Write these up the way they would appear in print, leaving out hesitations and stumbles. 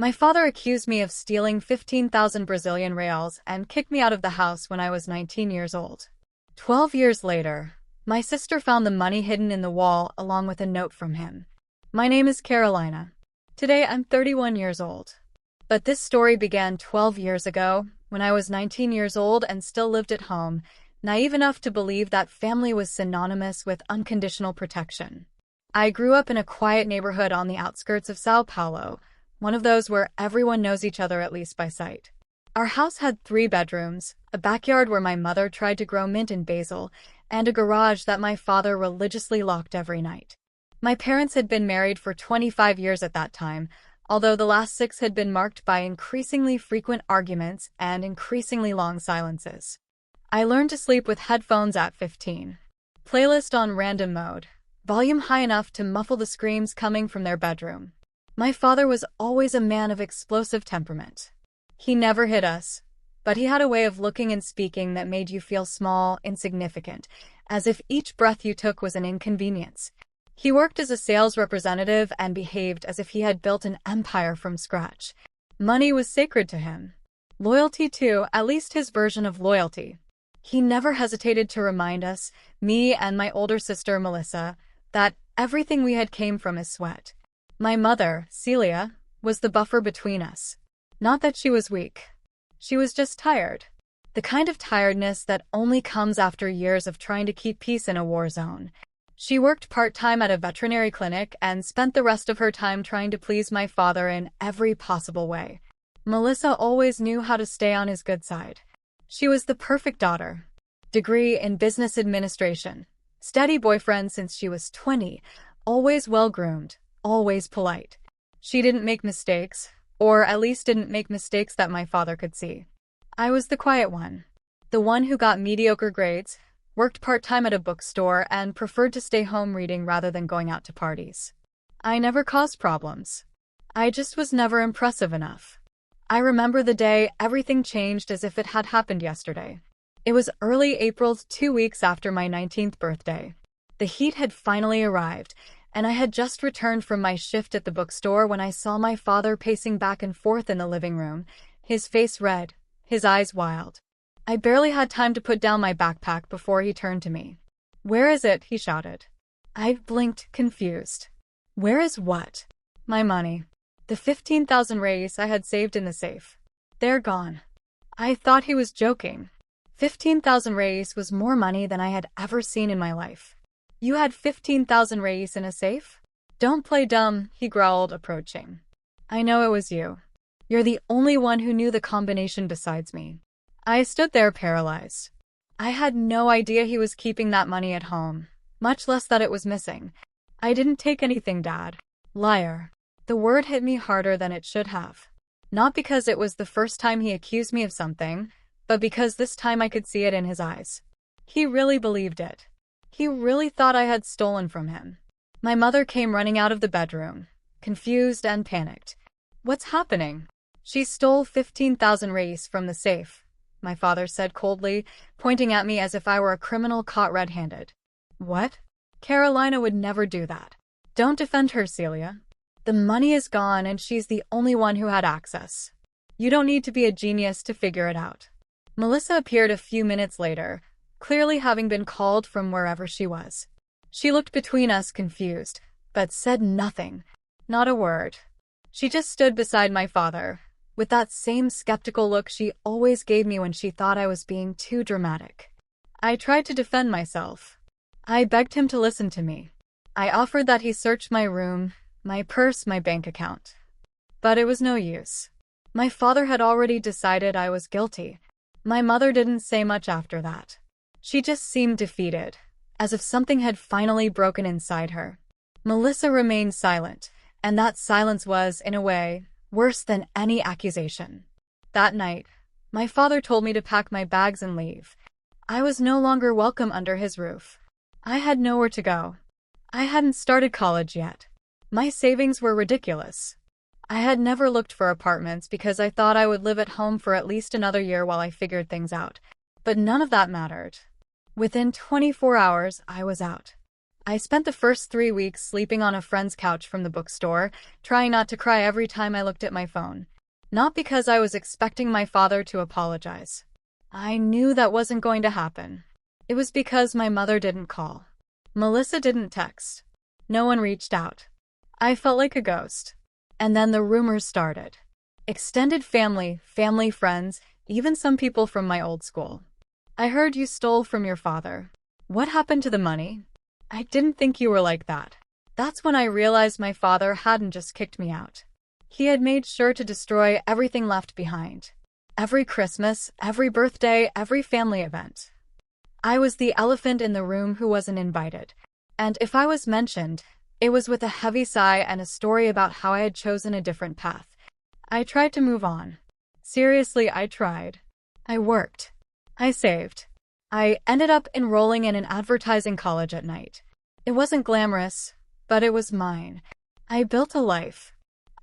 My father accused me of stealing 15,000 Brazilian reals and kicked me out of the house when I was 19 years old. 12 years later, my sister found the money hidden in the wall along with a note from him. My name is Carolina. Today I'm 31 years old. But this story began 12 years ago, when I was 19 years old and still lived at home, naive enough to believe that family was synonymous with unconditional protection. I grew up in a quiet neighborhood on the outskirts of São Paulo, one of those where everyone knows each other at least by sight. Our house had 3 bedrooms, a backyard where my mother tried to grow mint and basil, and a garage that my father religiously locked every night. My parents had been married for 25 years at that time, although the last 6 had been marked by increasingly frequent arguments and increasingly long silences. I learned to sleep with headphones at 15. Playlist on random mode, volume high enough to muffle the screams coming from their bedroom. My father was always a man of explosive temperament. He never hit us, but he had a way of looking and speaking that made you feel small, insignificant, as if each breath you took was an inconvenience. He worked as a sales representative and behaved as if he had built an empire from scratch. Money was sacred to him. Loyalty too, at least his version of loyalty. He never hesitated to remind us, me and my older sister Melissa, that everything we had came from his sweat. My mother, Celia, was the buffer between us. Not that she was weak. She was just tired. The kind of tiredness that only comes after years of trying to keep peace in a war zone. She worked part-time at a veterinary clinic and spent the rest of her time trying to please my father in every possible way. Melissa always knew how to stay on his good side. She was the perfect daughter. Degree in business administration. Steady boyfriend since she was 20. Always well-groomed. Always polite. She didn't make mistakes, or at least didn't make mistakes that my father could see. I was the quiet one. The one who got mediocre grades, worked part-time at a bookstore, and preferred to stay home reading rather than going out to parties. I never caused problems. I just was never impressive enough. I remember the day everything changed as if it had happened yesterday. It was early April, 2 weeks after my 19th birthday. The heat had finally arrived, and I had just returned from my shift at the bookstore when I saw my father pacing back and forth in the living room, his face red, his eyes wild. I barely had time to put down my backpack before he turned to me. "Where is it?" he shouted. I blinked, confused. Where is what? My money. The 15,000 reais I had saved in the safe. They're gone. I thought he was joking. 15,000 reais was more money than I had ever seen in my life. "You had 15,000 reais in a safe?" "Don't play dumb," he growled, approaching. "I know it was you. You're the only one who knew the combination besides me." I stood there paralyzed. I had no idea he was keeping that money at home, much less that it was missing. "I didn't take anything, Dad." Liar. The word hit me harder than it should have. Not because it was the first time he accused me of something, but because this time I could see it in his eyes. He really believed it. He really thought I had stolen from him. My mother came running out of the bedroom, confused and panicked. "What's happening?" "She stole 15,000 reais from the safe," my father said coldly, pointing at me as if I were a criminal caught red-handed. "What?" "Carolina would never do that." "Don't defend her, Celia. The money is gone and she's the only one who had access. You don't need to be a genius to figure it out." Melissa appeared a few minutes later, clearly having been called from wherever she was. She looked between us confused, but said nothing, not a word. She just stood beside my father, with that same skeptical look she always gave me when she thought I was being too dramatic. I tried to defend myself. I begged him to listen to me. I offered that he search my room, my purse, my bank account. But it was no use. My father had already decided I was guilty. My mother didn't say much after that. She just seemed defeated, as if something had finally broken inside her. Melissa remained silent, and that silence was, in a way, worse than any accusation. That night, my father told me to pack my bags and leave. I was no longer welcome under his roof. I had nowhere to go. I hadn't started college yet. My savings were ridiculous. I had never looked for apartments because I thought I would live at home for at least another year while I figured things out. But none of that mattered. Within 24 hours, I was out. I spent the first 3 weeks sleeping on a friend's couch from the bookstore, trying not to cry every time I looked at my phone. Not because I was expecting my father to apologize. I knew that wasn't going to happen. It was because my mother didn't call. Melissa didn't text. No one reached out. I felt like a ghost. And then the rumors started. Extended family, family friends, even some people from my old school. I heard you stole from your father. What happened to the money? I didn't think you were like that. That's when I realized my father hadn't just kicked me out. He had made sure to destroy everything left behind. Every Christmas, every birthday, every family event. I was the elephant in the room who wasn't invited. And if I was mentioned, it was with a heavy sigh and a story about how I had chosen a different path. I tried to move on. Seriously, I tried. I worked. I saved. I ended up enrolling in an advertising college at night. It wasn't glamorous, but it was mine. I built a life.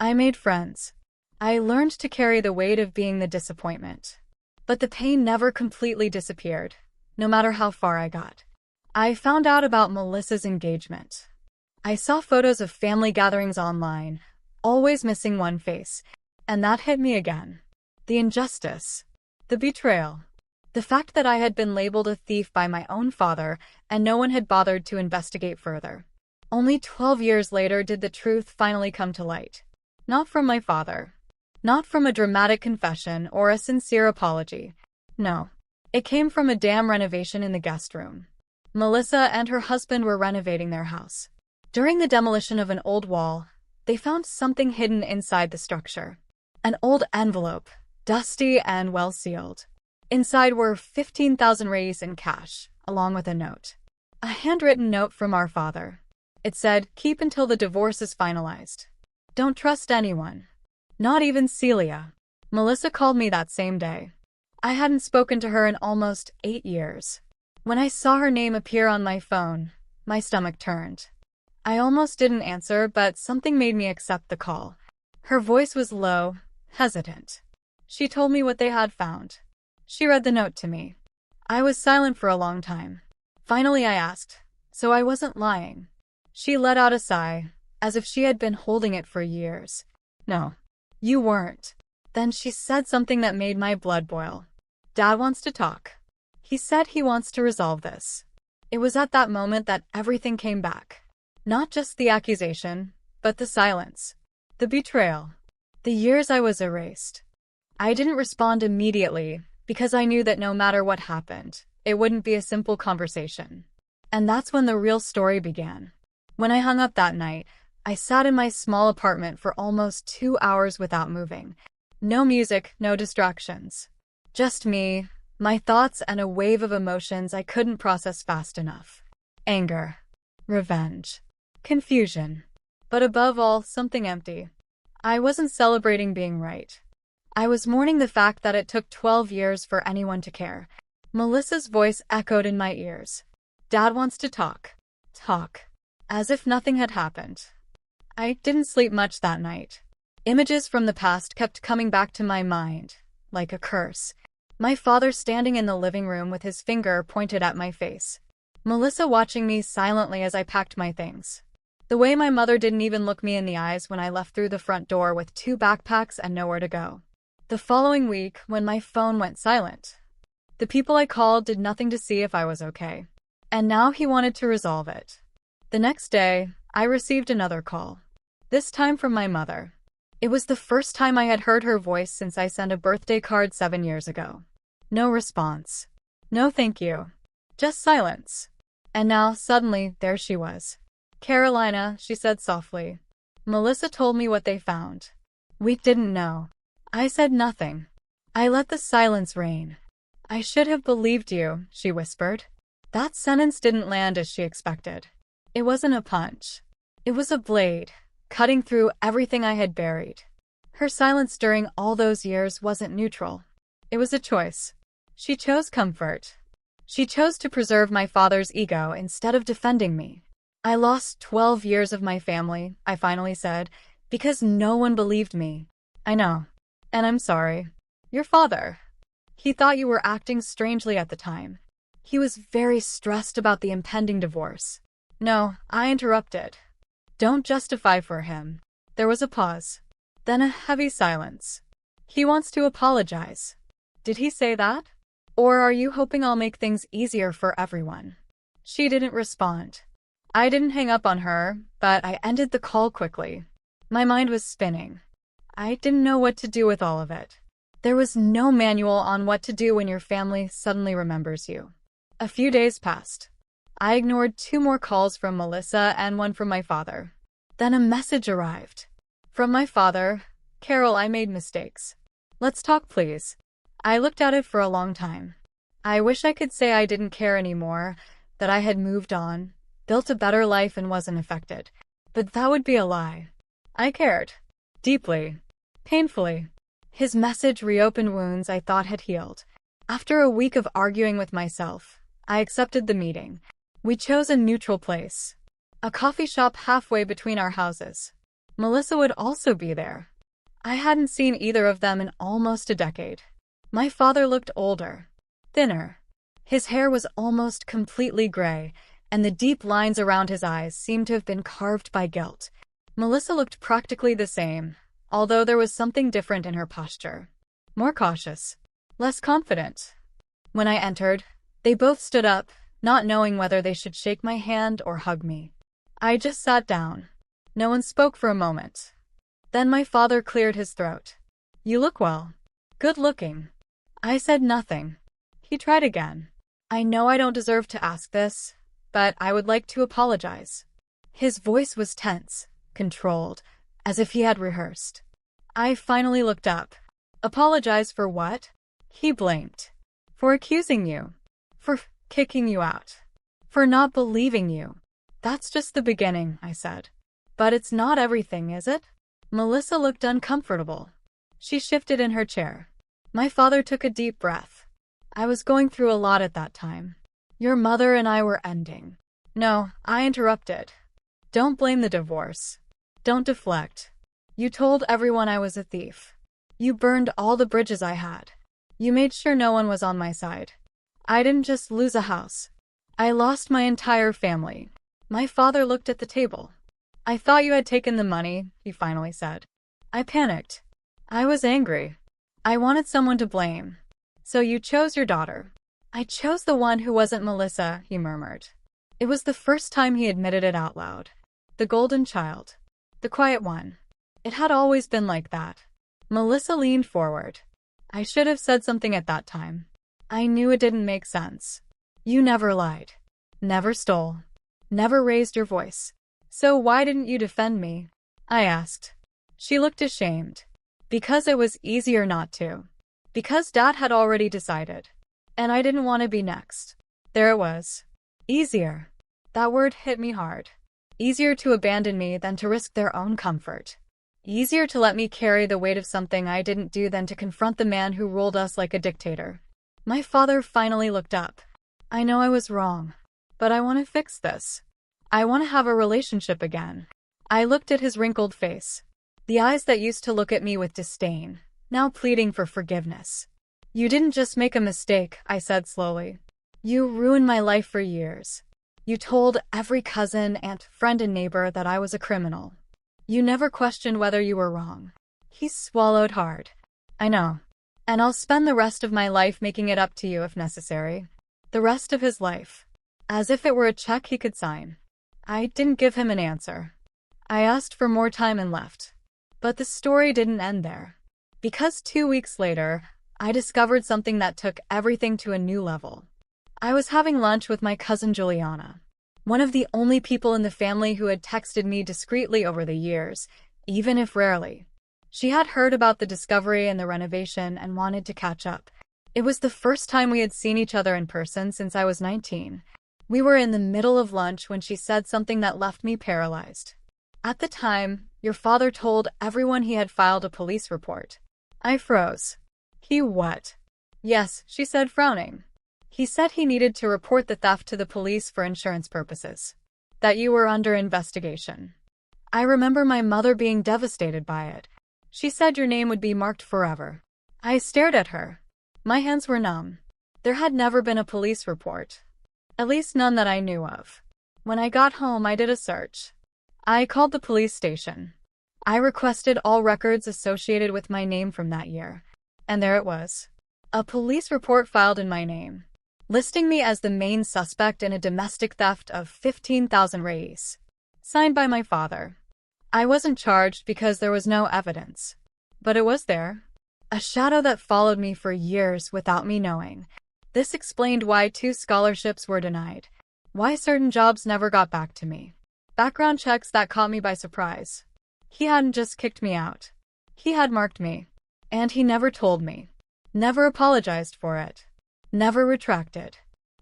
I made friends. I learned to carry the weight of being the disappointment. But the pain never completely disappeared, no matter how far I got. I found out about Melissa's engagement. I saw photos of family gatherings online, always missing one face, and that hit me again. The injustice. The betrayal. The fact that I had been labeled a thief by my own father and no one had bothered to investigate further. Only 12 years later did the truth finally come to light. Not from my father. Not from a dramatic confession or a sincere apology. No. It came from a damn renovation in the guest room. Melissa and her husband were renovating their house. During the demolition of an old wall, they found something hidden inside the structure. An old envelope, dusty and well-sealed. Inside were 15,000 reais in cash, along with a note. A handwritten note from our father. It said, "Keep until the divorce is finalized. Don't trust anyone. Not even Celia." Melissa called me that same day. I hadn't spoken to her in almost 8 years. When I saw her name appear on my phone, my stomach turned. I almost didn't answer, but something made me accept the call. Her voice was low, hesitant. She told me what they had found. She read the note to me. I was silent for a long time. Finally I asked, so I wasn't lying. She let out a sigh, as if she had been holding it for years. "No, you weren't." Then she said something that made my blood boil. "Dad wants to talk. He said he wants to resolve this." It was at that moment that everything came back. Not just the accusation, but the silence. The betrayal. The years I was erased. I didn't respond immediately, because I knew that no matter what happened, it wouldn't be a simple conversation. And that's when the real story began. When I hung up that night, I sat in my small apartment for almost 2 hours without moving. No music, no distractions. Just me, my thoughts, and a wave of emotions I couldn't process fast enough. Anger. Revenge. Confusion. But above all, something empty. I wasn't celebrating being right. I was mourning the fact that it took 12 years for anyone to care. Melissa's voice echoed in my ears. "Dad wants to talk." Talk. As if nothing had happened. I didn't sleep much that night. Images from the past kept coming back to my mind, like a curse. My father standing in the living room with his finger pointed at my face. Melissa watching me silently as I packed my things. The way my mother didn't even look me in the eyes when I left through the front door with 2 backpacks and nowhere to go. The following week, when my phone went silent, the people I called did nothing to see if I was okay. And now he wanted to resolve it. The next day, I received another call. This time from my mother. It was the first time I had heard her voice since I sent a birthday card 7 years ago. No response. No thank you. Just silence. And now, suddenly, there she was. "Carolina," she said softly. "Melissa told me what they found." We didn't know. I said nothing. I let the silence reign. "I should have believed you," she whispered. That sentence didn't land as she expected. It wasn't a punch. It was a blade, cutting through everything I had buried. Her silence during all those years wasn't neutral. It was a choice. She chose comfort. She chose to preserve my father's ego instead of defending me. "I lost 12 years of my family," I finally said, "because no one believed me." "I know. And I'm sorry. Your father. He thought you were acting strangely at the time. He was very stressed about the impending divorce. No, I interrupted. Don't justify for him. There was a pause. Then a heavy silence. He wants to apologize. Did he say that? Or are you hoping I'll make things easier for everyone? She didn't respond. I didn't hang up on her, but I ended the call quickly. My mind was spinning. I didn't know what to do with all of it. There was no manual on what to do when your family suddenly remembers you. A few days passed. I ignored 2 more calls from Melissa and 1 from my father. Then a message arrived. From my father, Carol, I made mistakes. Let's talk, please. I looked at it for a long time. I wish I could say I didn't care anymore, that I had moved on, built a better life and wasn't affected. But that would be a lie. I cared. Deeply. Painfully. His message reopened wounds I thought had healed. After a week of arguing with myself, I accepted the meeting. We chose a neutral place. A coffee shop halfway between our houses. Melissa would also be there. I hadn't seen either of them in almost a decade. My father looked older, thinner. His hair was almost completely gray, and the deep lines around his eyes seemed to have been carved by guilt. Melissa looked practically the same, although there was something different in her posture. More cautious, less confident. When I entered, they both stood up, not knowing whether they should shake my hand or hug me. I just sat down. No one spoke for a moment. Then my father cleared his throat. You look well. Good looking. I said nothing. He tried again. I know I don't deserve to ask this, but I would like to apologize. His voice was tense, controlled, as if he had rehearsed. I finally looked up. Apologize for what? He blinked. For accusing you. For kicking you out. For not believing you. That's just the beginning, I said. But it's not everything, is it? Melissa looked uncomfortable. She shifted in her chair. My father took a deep breath. I was going through a lot at that time. Your mother and I were ending. No, I interrupted. Don't blame the divorce. Don't deflect. You told everyone I was a thief. You burned all the bridges I had. You made sure no one was on my side. I didn't just lose a house. I lost my entire family. My father looked at the table. I thought you had taken the money, he finally said. I panicked. I was angry. I wanted someone to blame. So you chose your daughter. I chose the one who wasn't Melissa, he murmured. It was the first time he admitted it out loud. The golden child. The quiet one. It had always been like that. Melissa leaned forward. I should have said something at that time. I knew it didn't make sense. You never lied. Never stole. Never raised your voice. So why didn't you defend me? I asked. She looked ashamed. Because it was easier not to. Because Dad had already decided. And I didn't want to be next. There it was. Easier. That word hit me hard. Easier to abandon me than to risk their own comfort. Easier to let me carry the weight of something I didn't do than to confront the man who ruled us like a dictator. My father finally looked up. I know I was wrong. But I want to fix this. I want to have a relationship again. I looked at his wrinkled face. The eyes that used to look at me with disdain, now pleading for forgiveness. You didn't just make a mistake, I said slowly. You ruined my life for years. You told every cousin, aunt, friend, and neighbor that I was a criminal. You never questioned whether you were wrong. He swallowed hard. I know. And I'll spend the rest of my life making it up to you if necessary. The rest of his life. As if it were a check he could sign. I didn't give him an answer. I asked for more time and left. But the story didn't end there. Because 2 weeks later, I discovered something that took everything to a new level. I was having lunch with my cousin Juliana, one of the only people in the family who had texted me discreetly over the years, even if rarely. She had heard about the discovery and the renovation and wanted to catch up. It was the first time we had seen each other in person since I was 19. We were in the middle of lunch when she said something that left me paralyzed. At the time, your father told everyone he had filed a police report. I froze. He what? Yes, she said, frowning. He said he needed to report the theft to the police for insurance purposes. That you were under investigation. I remember my mother being devastated by it. She said your name would be marked forever. I stared at her. My hands were numb. There had never been a police report. At least none that I knew of. When I got home, I did a search. I called the police station. I requested all records associated with my name from that year. And there it was. A police report filed in my name, listing me as the main suspect in a domestic theft of 15,000 reais. Signed by my father. I wasn't charged because there was no evidence. But it was there. A shadow that followed me for years without me knowing. This explained why 2 scholarships were denied. Why certain jobs never got back to me. Background checks that caught me by surprise. He hadn't just kicked me out. He had marked me. And he never told me. Never apologized for it. Never retracted.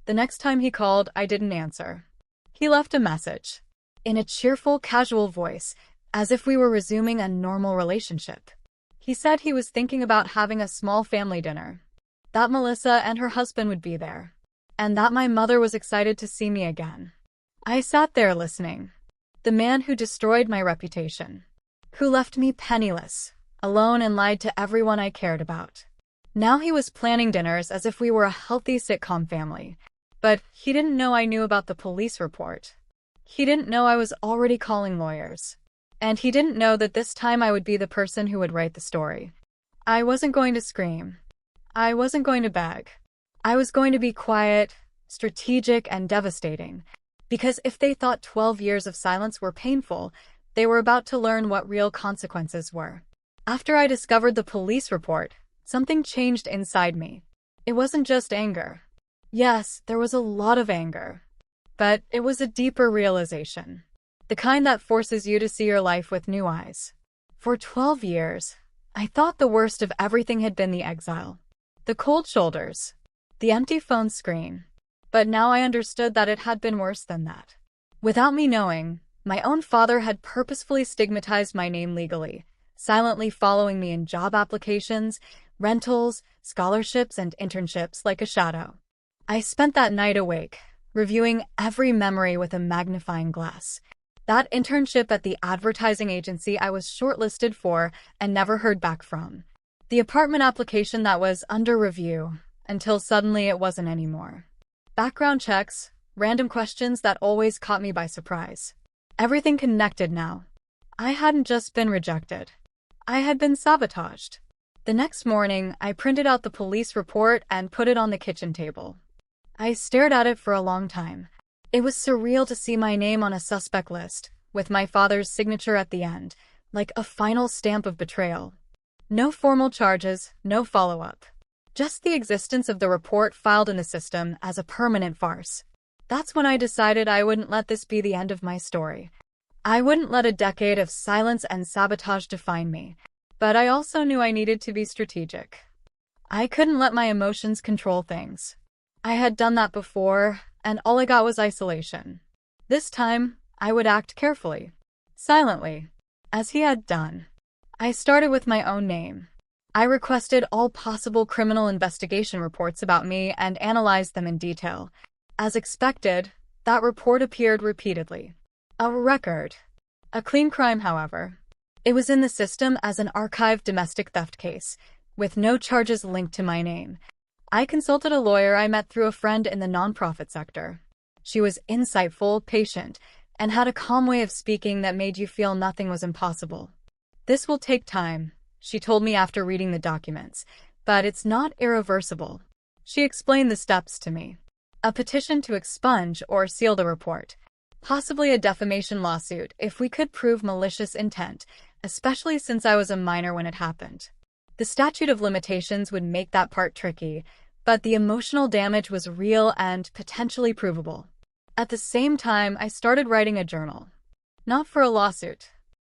The next time he called, I didn't answer. He left a message. In a cheerful, casual voice, as if we were resuming a normal relationship. He said he was thinking about having a small family dinner. That Melissa and her husband would be there. And that my mother was excited to see me again. I sat there listening. The man who destroyed my reputation. Who left me penniless, alone, and lied to everyone I cared about. Now he was planning dinners as if we were a healthy sitcom family. But he didn't know I knew about the police report. He didn't know I was already calling lawyers. And he didn't know that this time I would be the person who would write the story. I wasn't going to scream. I wasn't going to beg. I was going to be quiet, strategic, and devastating. Because if they thought 12 years of silence were painful, they were about to learn what real consequences were. After I discovered the police report, something changed inside me. It wasn't just anger. Yes, there was a lot of anger. But it was a deeper realization. The kind that forces you to see your life with new eyes. For 12 years, I thought the worst of everything had been the exile. The cold shoulders. The empty phone screen. But now I understood that it had been worse than that. Without me knowing, my own father had purposefully stigmatized my name legally, silently following me in job applications, rentals, scholarships, and internships like a shadow. I spent that night awake, reviewing every memory with a magnifying glass. That internship at the advertising agency I was shortlisted for and never heard back from. The apartment application that was under review, until suddenly it wasn't anymore. Background checks, random questions that always caught me by surprise. Everything connected now. I hadn't just been rejected. I had been sabotaged. The next morning, I printed out the police report and put it on the kitchen table. I stared at it for a long time. It was surreal to see my name on a suspect list, with my father's signature at the end, like a final stamp of betrayal. No formal charges, no follow-up. Just the existence of the report filed in the system as a permanent farce. That's when I decided I wouldn't let this be the end of my story. I wouldn't let a decade of silence and sabotage define me. But I also knew I needed to be strategic. I couldn't let my emotions control things. I had done that before, and all I got was isolation. This time, I would act carefully, silently, as he had done. I started with my own name. I requested all possible criminal investigation reports about me and analyzed them in detail. As expected, that report appeared repeatedly. A record. A clean crime, however. It was in the system as an archived domestic theft case, with no charges linked to my name. I consulted a lawyer I met through a friend in the nonprofit sector. She was insightful, patient, and had a calm way of speaking that made you feel nothing was impossible. This will take time, she told me after reading the documents, but it's not irreversible. She explained the steps to me. A petition to expunge or seal the report. Possibly a defamation lawsuit if we could prove malicious intent, especially since I was a minor when it happened. The statute of limitations would make that part tricky, but the emotional damage was real and potentially provable. At the same time, I started writing a journal. Not for a lawsuit.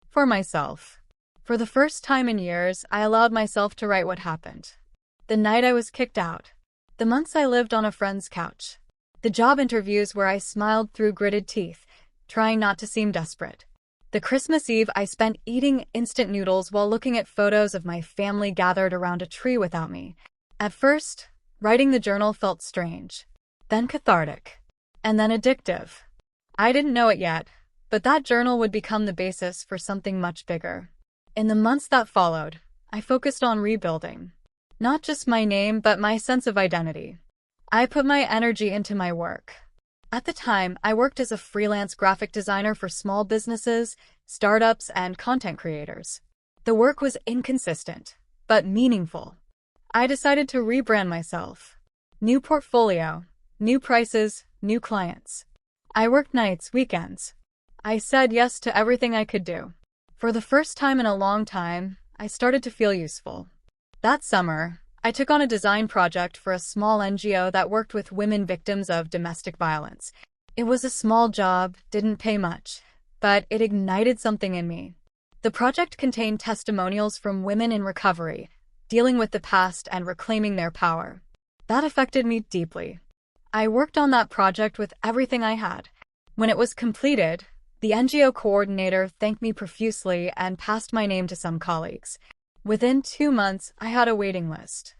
For myself. For the first time in years, I allowed myself to write what happened. The night I was kicked out. The months I lived on a friend's couch. The job interviews where I smiled through gritted teeth, trying not to seem desperate. The Christmas Eve I spent eating instant noodles while looking at photos of my family gathered around a tree without me. At first, writing the journal felt strange, then cathartic, and then addictive. I didn't know it yet, but that journal would become the basis for something much bigger. In the months that followed, I focused on rebuilding. Not just my name, but my sense of identity. I put my energy into my work. At the time, I worked as a freelance graphic designer for small businesses, startups, and content creators. The work was inconsistent, but meaningful. I decided to rebrand myself. New portfolio, new prices, new clients. I worked nights, weekends. I said yes to everything I could do. For the first time in a long time, I started to feel useful. That summer, I took on a design project for a small NGO that worked with women victims of domestic violence. It was a small job, didn't pay much, but it ignited something in me. The project contained testimonials from women in recovery, dealing with the past and reclaiming their power. That affected me deeply. I worked on that project with everything I had. When it was completed, the NGO coordinator thanked me profusely and passed my name to some colleagues. Within 2 months, I had a waiting list.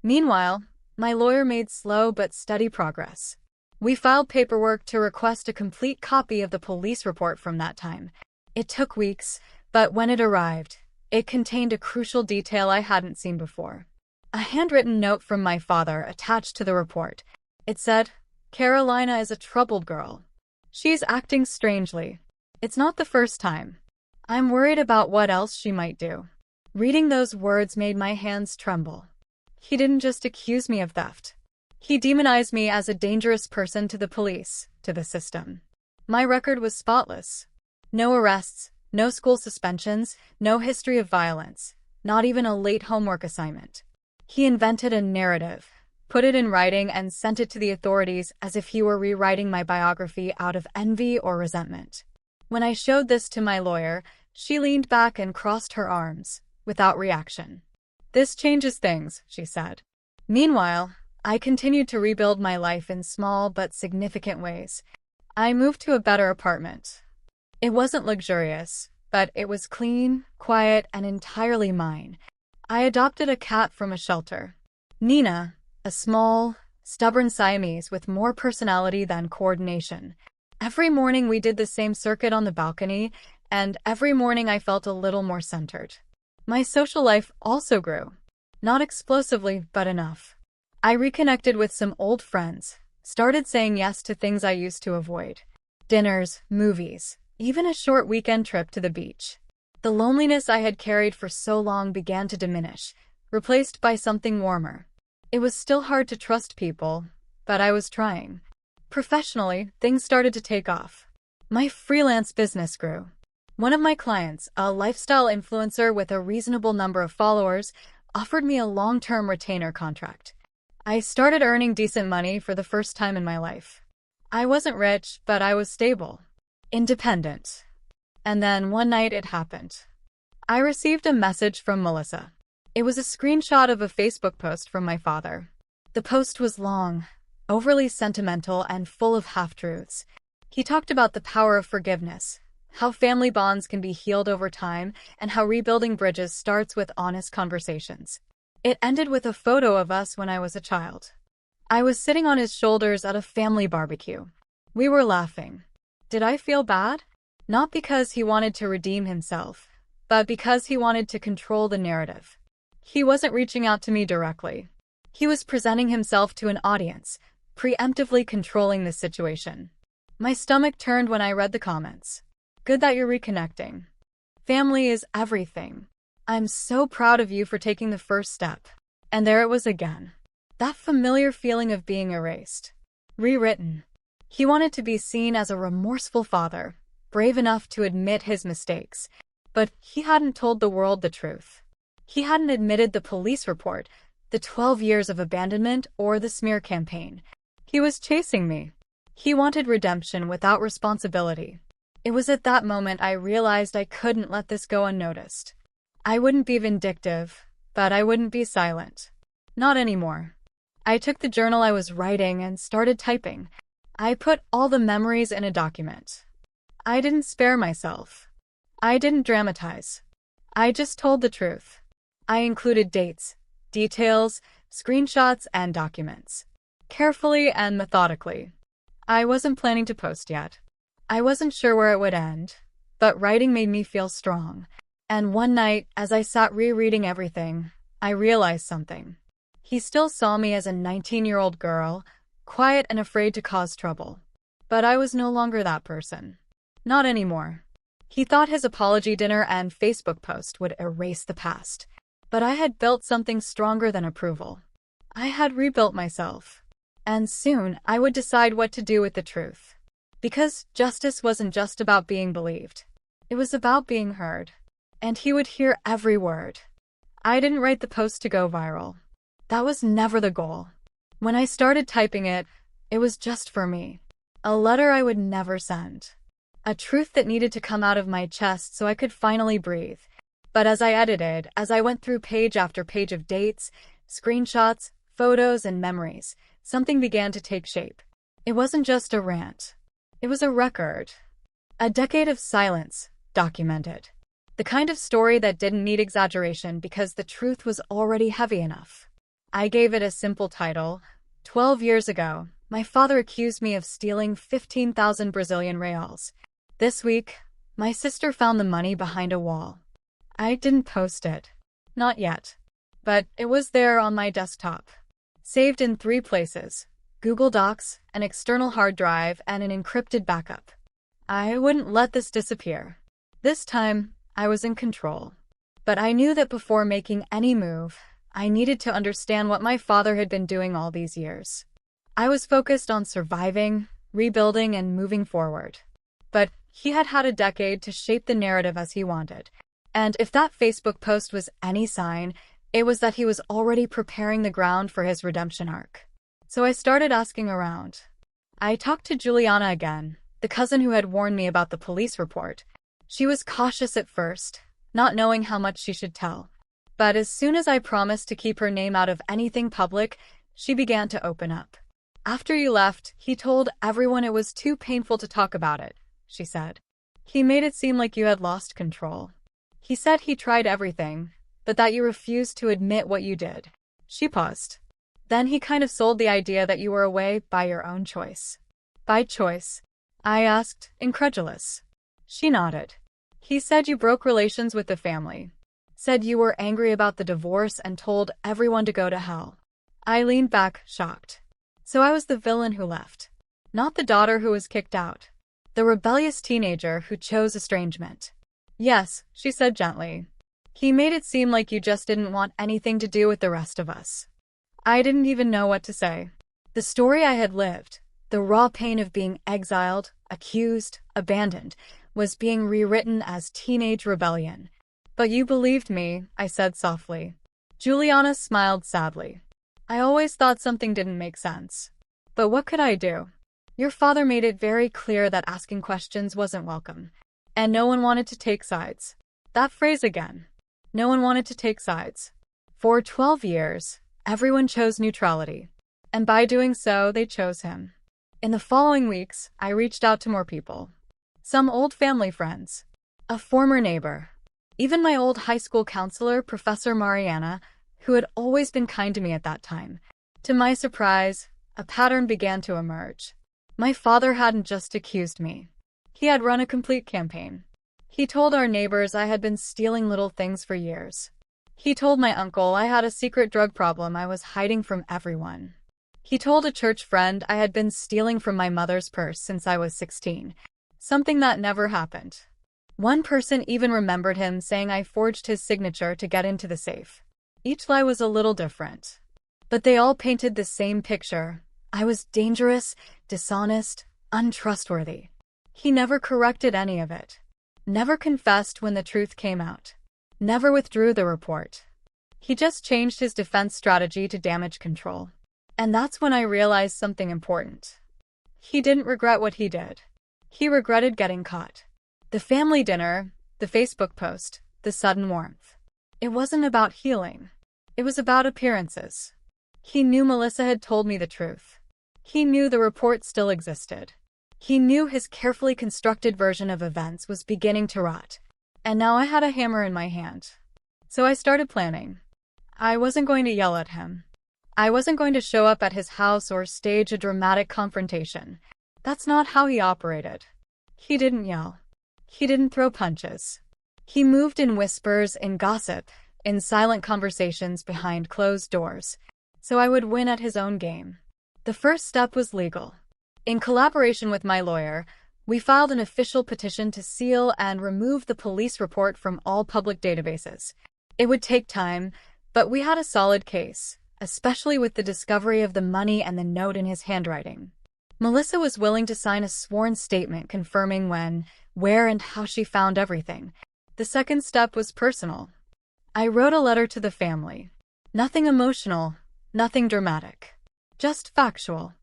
Meanwhile, my lawyer made slow but steady progress. We filed paperwork to request a complete copy of the police report from that time. It took weeks, but when it arrived, it contained a crucial detail I hadn't seen before. A handwritten note from my father attached to the report. It said, "Carolina is a troubled girl. She's acting strangely. It's not the first time. I'm worried about what else she might do." Reading those words made my hands tremble. He didn't just accuse me of theft. He demonized me as a dangerous person to the police, to the system. My record was spotless. No arrests, no school suspensions, no history of violence, not even a late homework assignment. He invented a narrative, put it in writing, and sent it to the authorities as if he were rewriting my biography out of envy or resentment. When I showed this to my lawyer, she leaned back and crossed her arms, without reaction. "This changes things," she said. Meanwhile, I continued to rebuild my life in small but significant ways. I moved to a better apartment. It wasn't luxurious, but it was clean, quiet, and entirely mine. I adopted a cat from a shelter. Nina, a small, stubborn Siamese with more personality than coordination. Every morning we did the same circuit on the balcony, and every morning I felt a little more centered. My social life also grew. Not explosively, but enough. I reconnected with some old friends, started saying yes to things I used to avoid. Dinners, movies, even a short weekend trip to the beach. The loneliness I had carried for so long began to diminish, replaced by something warmer. It was still hard to trust people, but I was trying. Professionally, things started to take off. My freelance business grew. One of my clients, a lifestyle influencer with a reasonable number of followers, offered me a long-term retainer contract. I started earning decent money for the first time in my life. I wasn't rich, but I was stable, independent. And then one night it happened. I received a message from Melissa. It was a screenshot of a Facebook post from my father. The post was long, overly sentimental, and full of half-truths. He talked about the power of forgiveness, how family bonds can be healed over time, and how rebuilding bridges starts with honest conversations. It ended with a photo of us when I was a child. I was sitting on his shoulders at a family barbecue. We were laughing. Did I feel bad? Not because he wanted to redeem himself, but because he wanted to control the narrative. He wasn't reaching out to me directly. He was presenting himself to an audience, preemptively controlling the situation. My stomach turned when I read the comments. "Good that you're reconnecting. Family is everything. I'm so proud of you for taking the first step." And there it was again. That familiar feeling of being erased. Rewritten. He wanted to be seen as a remorseful father, brave enough to admit his mistakes. But he hadn't told the world the truth. He hadn't admitted the police report, the 12 years of abandonment, or the smear campaign. He was chasing me. He wanted redemption without responsibility. It was at that moment I realized I couldn't let this go unnoticed. I wouldn't be vindictive, but I wouldn't be silent. Not anymore. I took the journal I was writing and started typing. I put all the memories in a document. I didn't spare myself. I didn't dramatize. I just told the truth. I included dates, details, screenshots, and documents. Carefully and methodically. I wasn't planning to post yet. I wasn't sure where it would end, but writing made me feel strong. And one night, as I sat rereading everything, I realized something. He still saw me as a 19-year-old girl, quiet and afraid to cause trouble. But I was no longer that person. Not anymore. He thought his apology dinner and Facebook post would erase the past. But I had built something stronger than approval. I had rebuilt myself. And soon I would decide what to do with the truth. Because justice wasn't just about being believed. It was about being heard. And he would hear every word. I didn't write the post to go viral. That was never the goal. When I started typing it, it was just for me. A letter I would never send. A truth that needed to come out of my chest so I could finally breathe. But as I edited, as I went through page after page of dates, screenshots, photos, and memories, something began to take shape. It wasn't just a rant. It was a record. A decade of silence, documented. The kind of story that didn't need exaggeration because the truth was already heavy enough. I gave it a simple title. 12 years ago, my father accused me of stealing 15,000 Brazilian reals. This week, my sister found the money behind a wall. I didn't post it. Not yet. But it was there on my desktop. Saved in 3 places: Google Docs, an external hard drive, and an encrypted backup. I wouldn't let this disappear. This time, I was in control. But I knew that before making any move, I needed to understand what my father had been doing all these years. I was focused on surviving, rebuilding, and moving forward. But he had had a decade to shape the narrative as he wanted. And if that Facebook post was any sign, it was that he was already preparing the ground for his redemption arc. So I started asking around. I talked to Juliana again, the cousin who had warned me about the police report. She was cautious at first, not knowing how much she should tell. But as soon as I promised to keep her name out of anything public, she began to open up. After you left, he told everyone it was too painful to talk about it, she said. He made it seem like you had lost control. He said he tried everything, but that you refused to admit what you did. She paused. Then he kind of sold the idea that you were away by your own choice. By choice? I asked, incredulous. She nodded. He said you broke relations with the family. Said you were angry about the divorce and told everyone to go to hell. I leaned back, shocked. So I was the villain who left. Not the daughter who was kicked out. The rebellious teenager who chose estrangement. Yes, she said gently. He made it seem like you just didn't want anything to do with the rest of us. I didn't even know what to say. The story I had lived, the raw pain of being exiled, accused, abandoned, was being rewritten as teenage rebellion. But you believed me, I said softly. Juliana smiled sadly. I always thought something didn't make sense. But what could I do? Your father made it very clear that asking questions wasn't welcome. And no one wanted to take sides. That phrase again. No one wanted to take sides. For 12 years, everyone chose neutrality. And by doing so, they chose him. In the following weeks, I reached out to more people. Some old family friends. A former neighbor. Even my old high school counselor, Professor Mariana, who had always been kind to me at that time. To my surprise, a pattern began to emerge. My father hadn't just accused me. He had run a complete campaign. He told our neighbors I had been stealing little things for years. He told my uncle I had a secret drug problem I was hiding from everyone. He told a church friend I had been stealing from my mother's purse since I was 16, something that never happened. One person even remembered him saying I forged his signature to get into the safe. Each lie was a little different. But they all painted the same picture. I was dangerous, dishonest, untrustworthy. He never corrected any of it. Never confessed when the truth came out. Never withdrew the report. He just changed his defense strategy to damage control. And that's when I realized something important. He didn't regret what he did. He regretted getting caught. The family dinner, the Facebook post, the sudden warmth. It wasn't about healing. It was about appearances. He knew Melissa had told me the truth. He knew the report still existed. He knew his carefully constructed version of events was beginning to rot. And now I had a hammer in my hand. So I started planning. I wasn't going to yell at him. I wasn't going to show up at his house or stage a dramatic confrontation. That's not how he operated. He didn't yell. He didn't throw punches. He moved in whispers, in gossip, in silent conversations behind closed doors. So I would win at his own game. The first step was legal. In collaboration with my lawyer, we filed an official petition to seal and remove the police report from all public databases. It would take time, but we had a solid case, especially with the discovery of the money and the note in his handwriting. Melissa was willing to sign a sworn statement confirming when, where, and how she found everything. The second step was personal. I wrote a letter to the family. Nothing emotional, nothing dramatic. Just factual.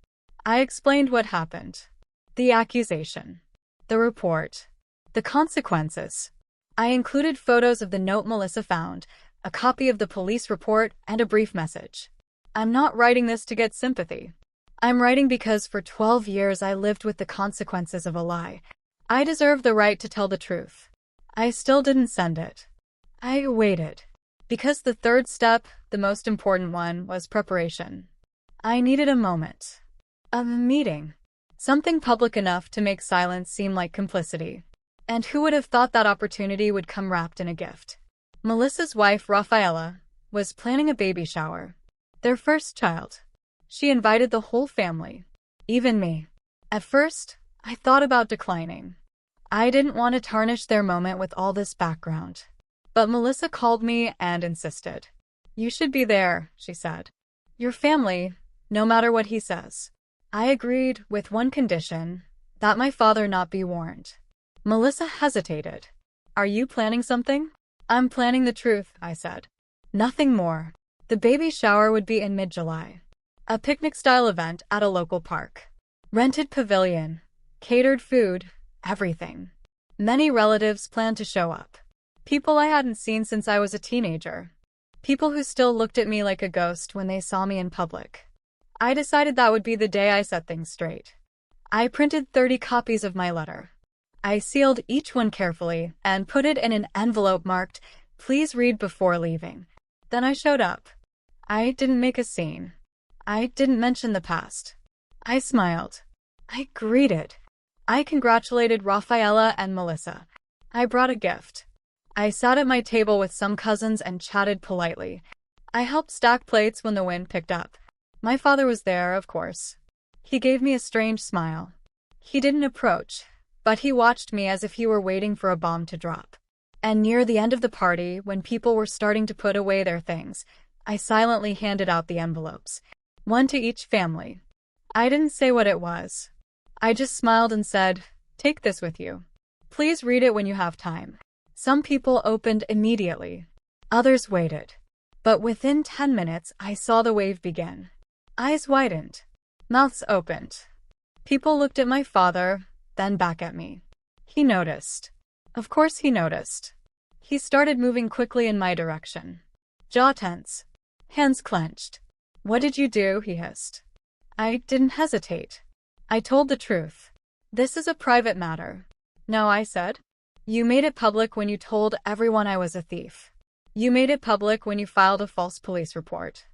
I explained what happened. The accusation. The report. The consequences. I included photos of the note Melissa found, a copy of the police report, and a brief message. I'm not writing this to get sympathy. I'm writing because for 12 years I lived with the consequences of a lie. I deserve the right to tell the truth. I still didn't send it. I waited. Because the third step, the most important one, was preparation. I needed a moment. A meeting. Something public enough to make silence seem like complicity. And who would have thought that opportunity would come wrapped in a gift? Melissa's wife, Rafaela, was planning a baby shower. Their first child. She invited the whole family. Even me. At first, I thought about declining. I didn't want to tarnish their moment with all this background. But Melissa called me and insisted. You should be there, she said. Your family, no matter what he says. I agreed with one condition, that my father not be warned. Melissa hesitated. Are you planning something? I'm planning the truth, I said. Nothing more. The baby shower would be in mid-July. A picnic-style event at a local park. Rented pavilion. Catered food. Everything. Many relatives planned to show up. People I hadn't seen since I was a teenager. People who still looked at me like a ghost when they saw me in public. I decided that would be the day I set things straight. I printed 30 copies of my letter. I sealed each one carefully and put it in an envelope marked, "Please read before leaving." Then I showed up. I didn't make a scene. I didn't mention the past. I smiled. I greeted. I congratulated Rafaela and Melissa. I brought a gift. I sat at my table with some cousins and chatted politely. I helped stack plates when the wind picked up. My father was there, of course. He gave me a strange smile. He didn't approach, but he watched me as if he were waiting for a bomb to drop. And near the end of the party, when people were starting to put away their things, I silently handed out the envelopes. One to each family. I didn't say what it was. I just smiled and said, "Take this with you. Please read it when you have time." Some people opened immediately. Others waited. But within 10 minutes, I saw the wave begin. Eyes widened. Mouths opened. People looked at my father, then back at me. He noticed. Of course he noticed. He started moving quickly in my direction. Jaw tense. Hands clenched. "What did you do?" he hissed. I didn't hesitate. I told the truth. "This is a private matter." "No," I said. "You made it public when you told everyone I was a thief. You made it public when you filed a false police report.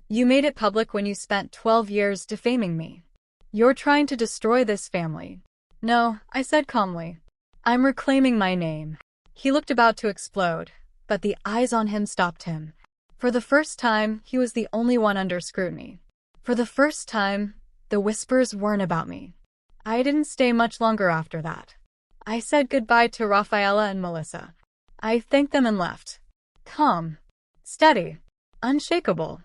You made it public when you spent 12 years defaming me. You're trying to destroy this family." "No," I said calmly. "I'm reclaiming my name." He looked about to explode, but the eyes on him stopped him. For the first time, he was the only one under scrutiny. For the first time, the whispers weren't about me. I didn't stay much longer after that. I said goodbye to Rafaela and Melissa. I thanked them and left. Calm. Steady. Unshakable.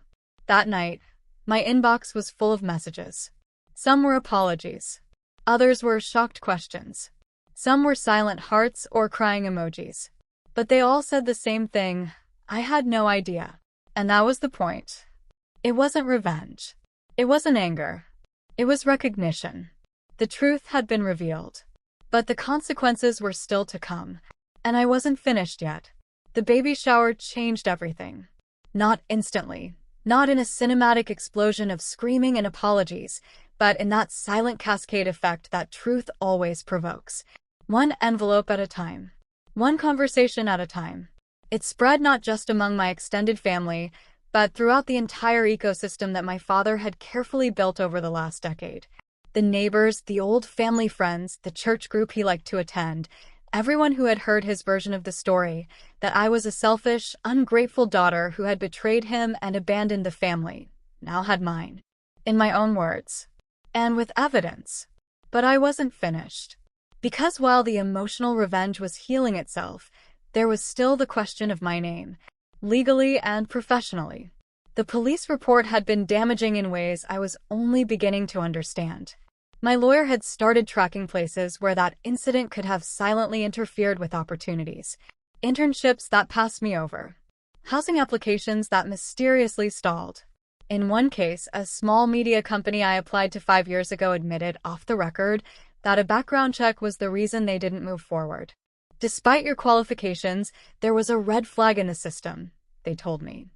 That night, my inbox was full of messages. Some were apologies. Others were shocked questions. Some were silent hearts or crying emojis. But they all said the same thing: I had no idea. And that was the point. It wasn't revenge. It wasn't anger. It was recognition. The truth had been revealed. But the consequences were still to come. And I wasn't finished yet. The baby shower changed everything. Not instantly. Not in a cinematic explosion of screaming and apologies, but in that silent cascade effect that truth always provokes. One envelope at a time. One conversation at a time. It spread not just among my extended family, but throughout the entire ecosystem that my father had carefully built over the last decade. The neighbors, the old family friends, the church group he liked to attend, everyone who had heard his version of the story, that I was a selfish, ungrateful daughter who had betrayed him and abandoned the family, now had mine. In my own words. And with evidence. But I wasn't finished. Because while the emotional revenge was healing itself, there was still the question of my name, legally and professionally. The police report had been damaging in ways I was only beginning to understand. My lawyer had started tracking places where that incident could have silently interfered with opportunities. Internships that passed me over. Housing applications that mysteriously stalled. In one case, a small media company I applied to 5 years ago admitted, off the record, that a background check was the reason they didn't move forward. Despite your qualifications, there was a red flag in the system, they told me.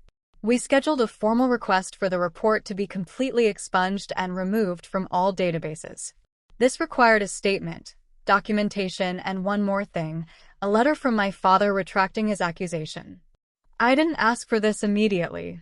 We scheduled a formal request for the report to be completely expunged and removed from all databases. This required a statement, documentation, and one more thing, a letter from my father retracting his accusation. I didn't ask for this immediately.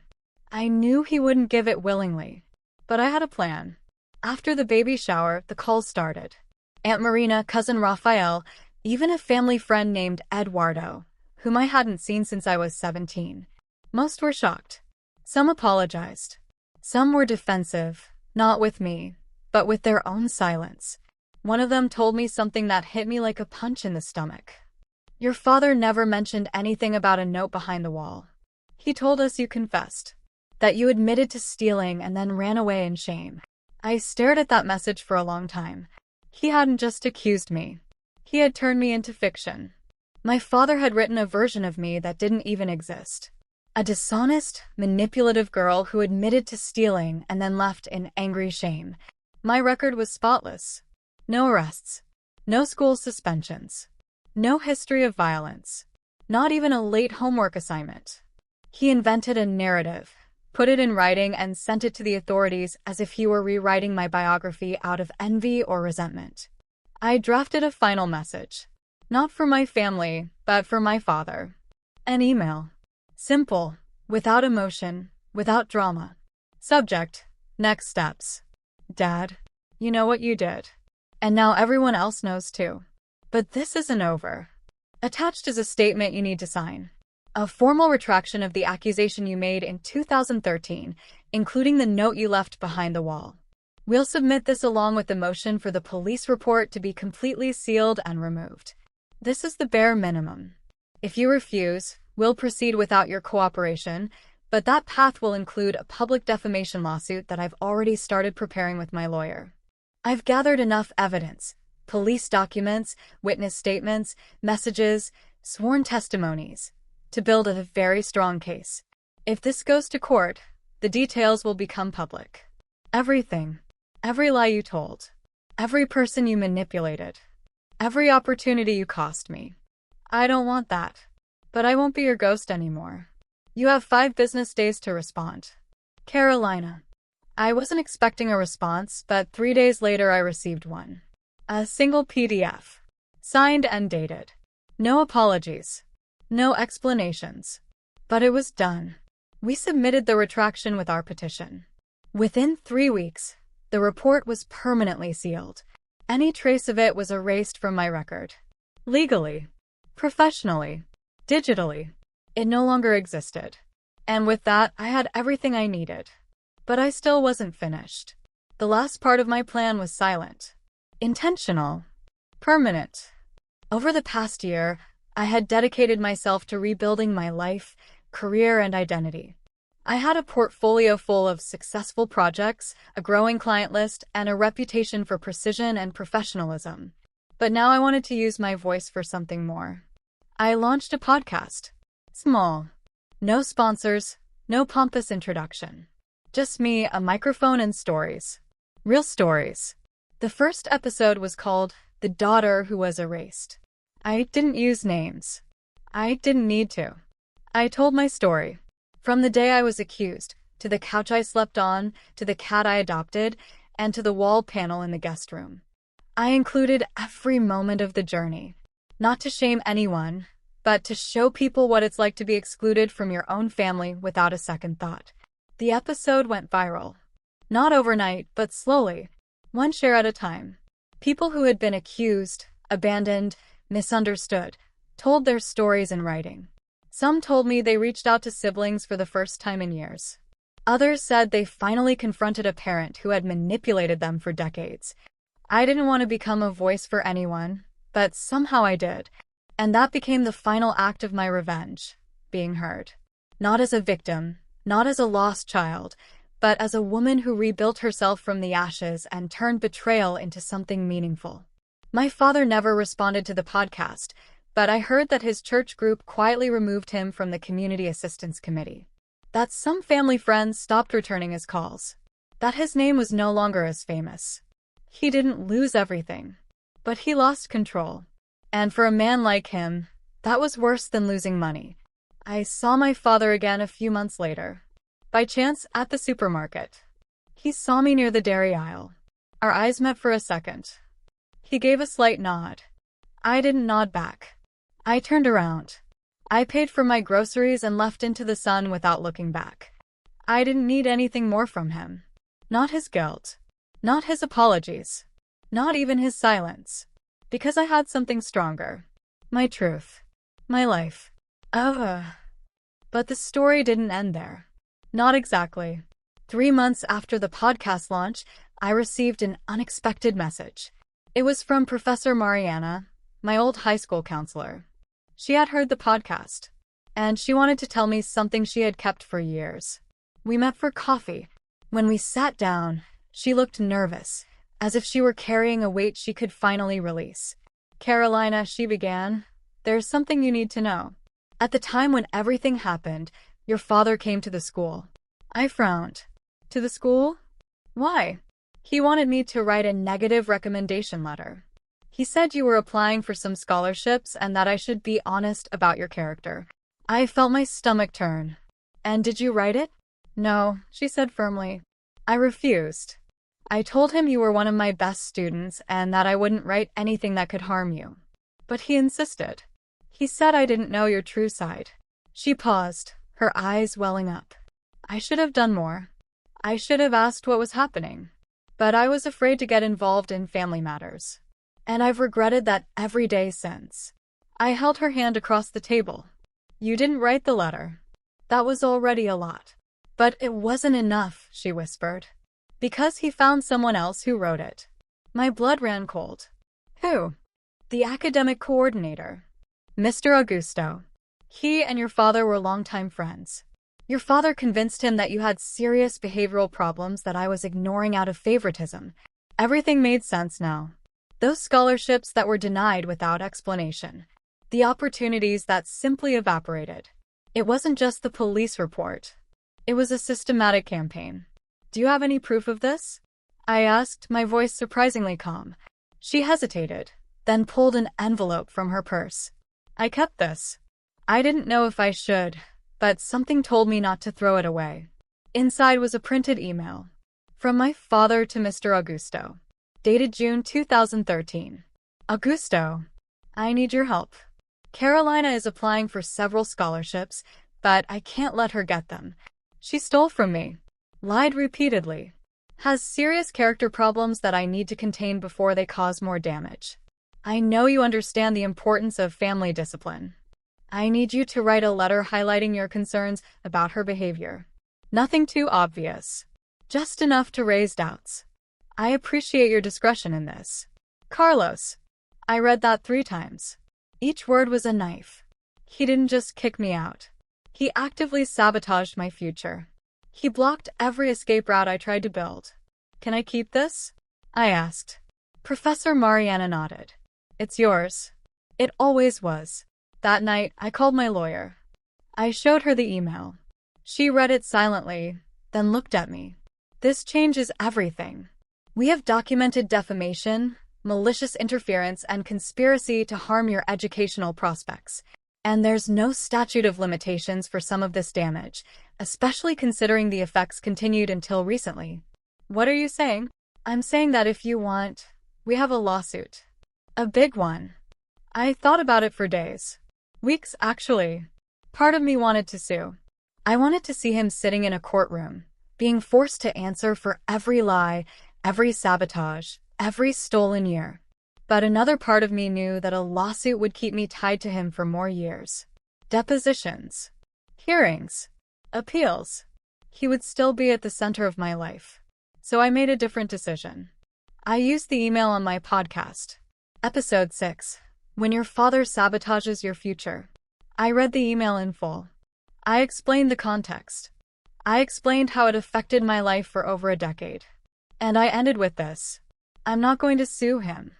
I knew he wouldn't give it willingly. But I had a plan. After the baby shower, the calls started. Aunt Marina, cousin Raphael, even a family friend named Eduardo, whom I hadn't seen since I was 17. Most were shocked. Some apologized. Some were defensive, not with me, but with their own silence. One of them told me something that hit me like a punch in the stomach. Your father never mentioned anything about a note behind the wall. He told us you confessed, that you admitted to stealing and then ran away in shame. I stared at that message for a long time. He hadn't just accused me. He had turned me into fiction. My father had written a version of me that didn't even exist. A dishonest, manipulative girl who admitted to stealing and then left in angry shame. My record was spotless. No arrests. No school suspensions. No history of violence. Not even a late homework assignment. He invented a narrative, put it in writing, and sent it to the authorities as if he were rewriting my biography out of envy or resentment. I drafted a final message. Not for my family, but for my father. An email. Simple, without emotion, without drama. Subject, next steps. Dad, you know what you did. And now everyone else knows too. But this isn't over. Attached is a statement you need to sign. A formal retraction of the accusation you made in 2013, including the note you left behind the wall. We'll submit this along with the motion for the police report to be completely sealed and removed. This is the bare minimum. If you refuse, we'll proceed without your cooperation, but that path will include a public defamation lawsuit that I've already started preparing with my lawyer. I've gathered enough evidence, police documents, witness statements, messages, sworn testimonies, to build a very strong case. If this goes to court, the details will become public. Everything. Every lie you told. Every person you manipulated. Every opportunity you cost me. I don't want that. But I won't be your ghost anymore. You have 5 business days to respond. Carolina. I wasn't expecting a response, but 3 days later I received one. A single PDF. Signed and dated. No apologies. No explanations. But it was done. We submitted the retraction with our petition. Within 3 weeks, the report was permanently sealed. Any trace of it was erased from my record. Legally. Professionally. Digitally. It no longer existed. And with that, I had everything I needed. But I still wasn't finished. The last part of my plan was silent. Intentional. Permanent. Over the past year, I had dedicated myself to rebuilding my life, career, and identity. I had a portfolio full of successful projects, a growing client list, and a reputation for precision and professionalism. But now I wanted to use my voice for something more. I launched a podcast. Small. No sponsors, no pompous introduction. Just me, a microphone, and stories. Real stories. The first episode was called The Daughter Who Was Erased. I didn't use names. I didn't need to. I told my story. From the day I was accused, to the couch I slept on, to the cat I adopted, and to the wall panel in the guest room. I included every moment of the journey. Not to shame anyone, but to show people what it's like to be excluded from your own family without a second thought. The episode went viral. Not overnight, but slowly, one share at a time. People who had been accused, abandoned, misunderstood, told their stories in writing. Some told me they reached out to siblings for the first time in years. Others said they finally confronted a parent who had manipulated them for decades. I didn't want to become a voice for anyone, but somehow I did. And that became the final act of my revenge, being heard. Not as a victim, not as a lost child, but as a woman who rebuilt herself from the ashes and turned betrayal into something meaningful. My father never responded to the podcast, but I heard that his church group quietly removed him from the Community Assistance Committee. That some family friends stopped returning his calls. That his name was no longer as famous. He didn't lose everything, but he lost control. And for a man like him, that was worse than losing money. I saw my father again a few months later, by chance at the supermarket. He saw me near the dairy aisle. Our eyes met for a second. He gave a slight nod. I didn't nod back. I turned around. I paid for my groceries and left into the sun without looking back. I didn't need anything more from him. Not his guilt. Not his apologies. Not even his silence. Because I had something stronger. My truth. My life. But the story didn't end there. Not exactly. 3 months after the podcast launch, I received an unexpected message. It was from Professor Mariana, my old high school counselor. She had heard the podcast, and she wanted to tell me something she had kept for years. We met for coffee. When we sat down, she looked nervous, as if she were carrying a weight she could finally release. "Carolina," she began, "there's something you need to know. At the time when everything happened, your father came to the school." I frowned. "To the school? Why?" "He wanted me to write a negative recommendation letter. He said you were applying for some scholarships and that I should be honest about your character." I felt my stomach turn. "And did you write it?" "No," she said firmly. "I refused. I told him you were one of my best students and that I wouldn't write anything that could harm you. But he insisted. He said I didn't know your true side." She paused, her eyes welling up. "I should have done more. I should have asked what was happening. But I was afraid to get involved in family matters. And I've regretted that every day since." I held her hand across the table. "You didn't write the letter. That was already a lot." "But it wasn't enough," she whispered. "Because he found someone else who wrote it." My blood ran cold. "Who?" "The academic coordinator. Mr. Augusto. He and your father were longtime friends. Your father convinced him that you had serious behavioral problems that I was ignoring out of favoritism." Everything made sense now. Those scholarships that were denied without explanation. The opportunities that simply evaporated. It wasn't just the police report. It was a systematic campaign. "Do you have any proof of this?" I asked, my voice surprisingly calm. She hesitated, then pulled an envelope from her purse. "I kept this. I didn't know if I should, but something told me not to throw it away." Inside was a printed email. From my father to Mr. Augusto. Dated June 2013. "Augusto, I need your help. Carolina is applying for several scholarships, but I can't let her get them. She stole from me. Lied repeatedly. Has serious character problems that I need to contain before they cause more damage. I know you understand the importance of family discipline. I need you to write a letter highlighting your concerns about her behavior. Nothing too obvious. Just enough to raise doubts. I appreciate your discretion in this. Carlos." I read that 3 times. Each word was a knife. He didn't just kick me out. He actively sabotaged my future. He blocked every escape route I tried to build. "Can I keep this?" I asked. Professor Mariana nodded. "It's yours." It always was. That night, I called my lawyer. I showed her the email. She read it silently, then looked at me. "This changes everything. We have documented defamation, malicious interference, and conspiracy to harm your educational prospects. And there's no statute of limitations for some of this damage, especially considering the effects continued until recently." "What are you saying?" "I'm saying that if you want, we have a lawsuit. A big one." I thought about it for days. Weeks, actually. Part of me wanted to sue. I wanted to see him sitting in a courtroom, being forced to answer for every lie, every sabotage, every stolen year. But another part of me knew that a lawsuit would keep me tied to him for more years. Depositions, hearings, appeals. He would still be at the center of my life. So I made a different decision. I used the email on my podcast. Episode 6. When Your Father Sabotages Your Future. I read the email in full. I explained the context. I explained how it affected my life for over a decade. And I ended with this. I'm not going to sue him.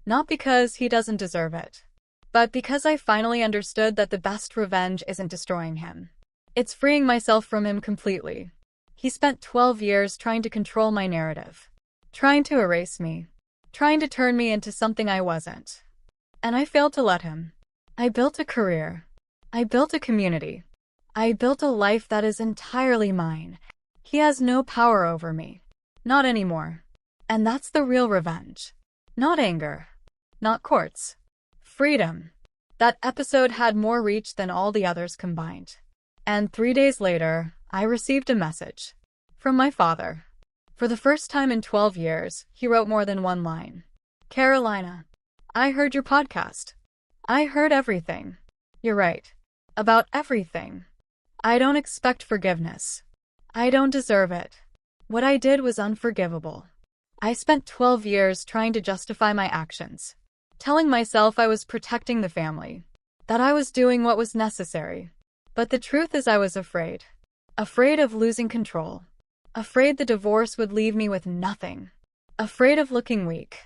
Not because he doesn't deserve it, but because I finally understood that the best revenge isn't destroying him. It's freeing myself from him completely. He spent 12 years trying to control my narrative, trying to erase me, trying to turn me into something I wasn't. And I failed to let him. I built a career. I built a community. I built a life that is entirely mine. He has no power over me. Not anymore. And that's the real revenge. Not anger. Not courts. Freedom. That episode had more reach than all the others combined. And 3 days later, I received a message. From my father. For the first time in 12 years, he wrote more than one line. Carolina, I heard your podcast. I heard everything. You're right. About everything. I don't expect forgiveness. I don't deserve it. What I did was unforgivable. I spent 12 years trying to justify my actions, telling myself I was protecting the family, that I was doing what was necessary. But the truth is I was afraid. Afraid of losing control. Afraid the divorce would leave me with nothing. Afraid of looking weak.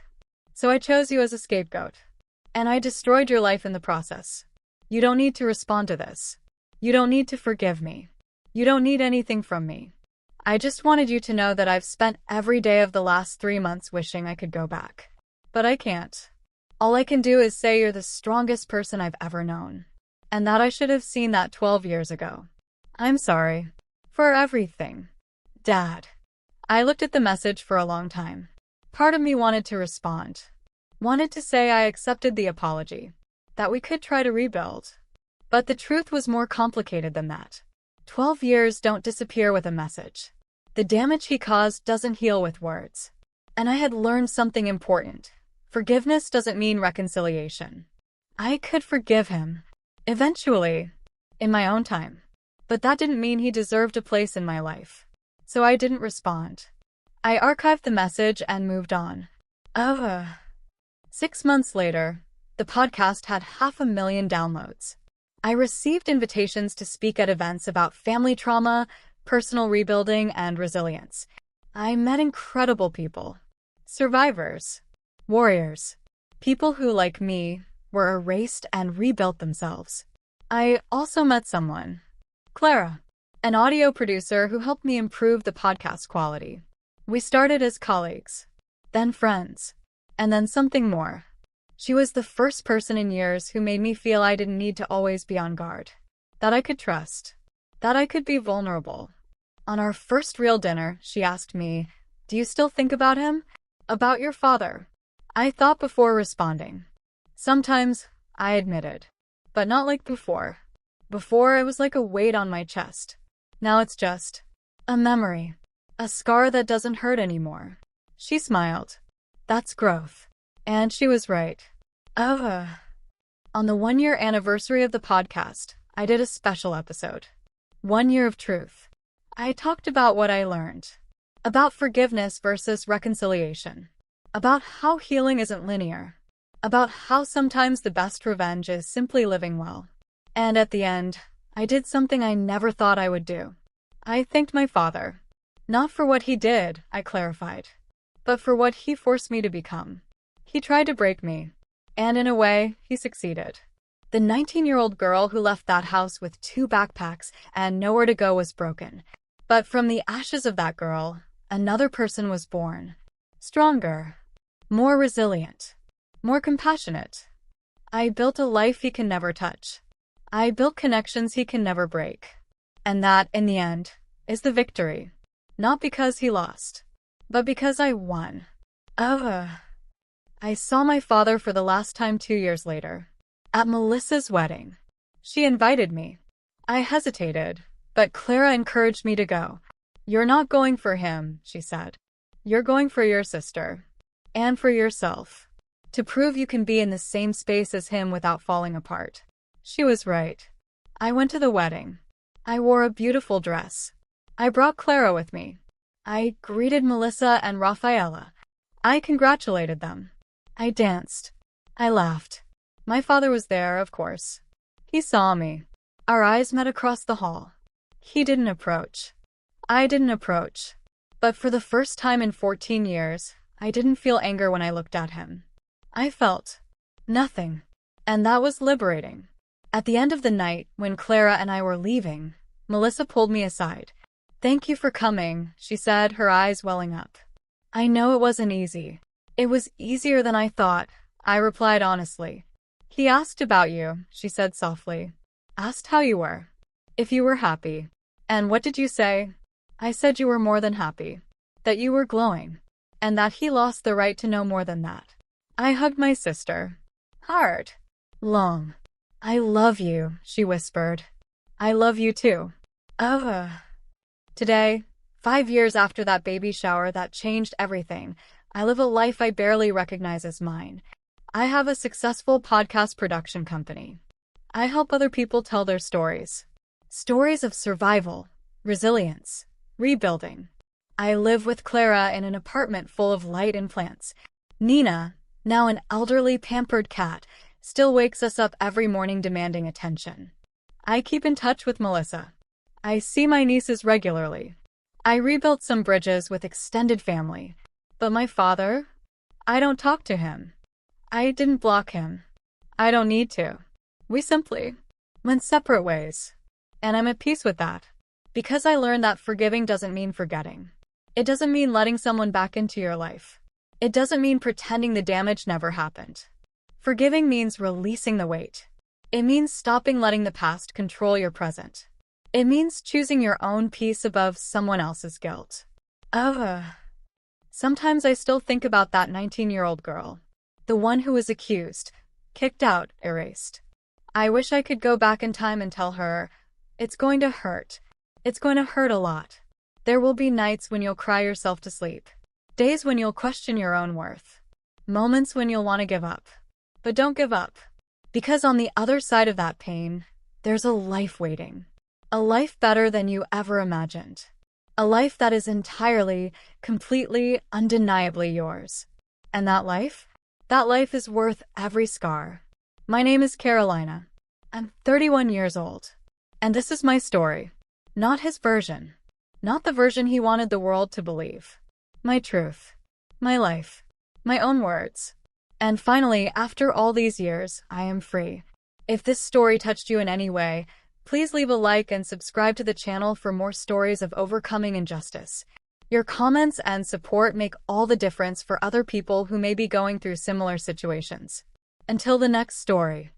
So I chose you as a scapegoat. And I destroyed your life in the process. You don't need to respond to this. You don't need to forgive me. You don't need anything from me. I just wanted you to know that I've spent every day of the last 3 months wishing I could go back. But I can't. All I can do is say you're the strongest person I've ever known. And that I should have seen that 12 years ago. I'm sorry. For everything. Dad. I looked at the message for a long time. Part of me wanted to respond. Wanted to say I accepted the apology. That we could try to rebuild. But the truth was more complicated than that. 12 years don't disappear with a message. The damage he caused doesn't heal with words. And I had learned something important. Forgiveness doesn't mean reconciliation. I could forgive him. Eventually. In my own time. But that didn't mean he deserved a place in my life. So I didn't respond. I archived the message and moved on. 6 months later, the podcast had 500,000 downloads. I received invitations to speak at events about family trauma, personal rebuilding, and resilience. I met incredible people. Survivors. Warriors. People who, like me, were erased and rebuilt themselves. I also met someone. Clara. An audio producer who helped me improve the podcast quality. We started as colleagues. Then friends. And then something more. She was the first person in years who made me feel I didn't need to always be on guard. That I could trust. That I could be vulnerable. On our first real dinner, she asked me, "Do you still think about him? About your father?" I thought before responding. Sometimes, I admitted. But not like before. Before, it was like a weight on my chest. Now it's just a memory. A scar that doesn't hurt anymore. She smiled. That's growth. And she was right. On the 1-year anniversary of the podcast, I did a special episode. 1 year of truth. I talked about what I learned. About forgiveness versus reconciliation. About how healing isn't linear. About how sometimes the best revenge is simply living well. And at the end, I did something I never thought I would do. I thanked my father. Not for what he did, I clarified, but for what he forced me to become. He tried to break me, and in a way, he succeeded. The 19-year-old girl who left that house with 2 backpacks and nowhere to go was broken. But from the ashes of that girl, another person was born. Stronger. More resilient. More compassionate. I built a life he can never touch. I built connections he can never break. And that, in the end, is the victory. Not because he lost, but because I won. I saw my father for the last time 2 years later. At Melissa's wedding. She invited me. I hesitated, but Clara encouraged me to go. "You're not going for him," she said. "You're going for your sister. And for yourself. To prove you can be in the same space as him without falling apart." She was right. I went to the wedding. I wore a beautiful dress. I brought Clara with me. I greeted Melissa and Rafaela. I congratulated them. I danced. I laughed. My father was there, of course. He saw me. Our eyes met across the hall. He didn't approach. I didn't approach. But for the first time in 14 years, I didn't feel anger when I looked at him. I felt nothing. And that was liberating. At the end of the night, when Clara and I were leaving, Melissa pulled me aside. "Thank you for coming," she said, her eyes welling up. "I know it wasn't easy." "It was easier than I thought," I replied honestly. "He asked about you," she said softly. "Asked how you were. If you were happy." "And what did you say?" "I said you were more than happy. That you were glowing. And that he lost the right to know more than that." I hugged my sister. Hard. Long. "I love you," she whispered. "I love you too." Today, 5 years after that baby shower that changed everything, I live a life I barely recognize as mine. I have a successful podcast production company. I help other people tell their stories. Stories of survival, resilience, rebuilding. I live with Clara in an apartment full of light and plants. Nina, now an elderly pampered cat, still wakes us up every morning demanding attention. I keep in touch with Melissa. I see my nieces regularly. I rebuilt some bridges with extended family. But my father? I don't talk to him. I didn't block him. I don't need to. We simply went separate ways. And I'm at peace with that. Because I learned that forgiving doesn't mean forgetting. It doesn't mean letting someone back into your life. It doesn't mean pretending the damage never happened. Forgiving means releasing the weight. It means stopping letting the past control your present. It means choosing your own peace above someone else's guilt. Sometimes I still think about that 19-year-old girl. The one who was accused, kicked out, erased. I wish I could go back in time and tell her, "It's going to hurt. It's going to hurt a lot. There will be nights when you'll cry yourself to sleep. Days when you'll question your own worth. Moments when you'll want to give up. But don't give up. Because on the other side of that pain, there's a life waiting. A life better than you ever imagined. A life that is entirely, completely, undeniably yours. And that life is worth every scar." My name is Carolina. I'm 31 years old. And this is my story. Not his version. Not the version he wanted the world to believe. My truth. My life. My own words. And finally, after all these years, I am free. If this story touched you in any way, please leave a like and subscribe to the channel for more stories of overcoming injustice. Your comments and support make all the difference for other people who may be going through similar situations. Until the next story.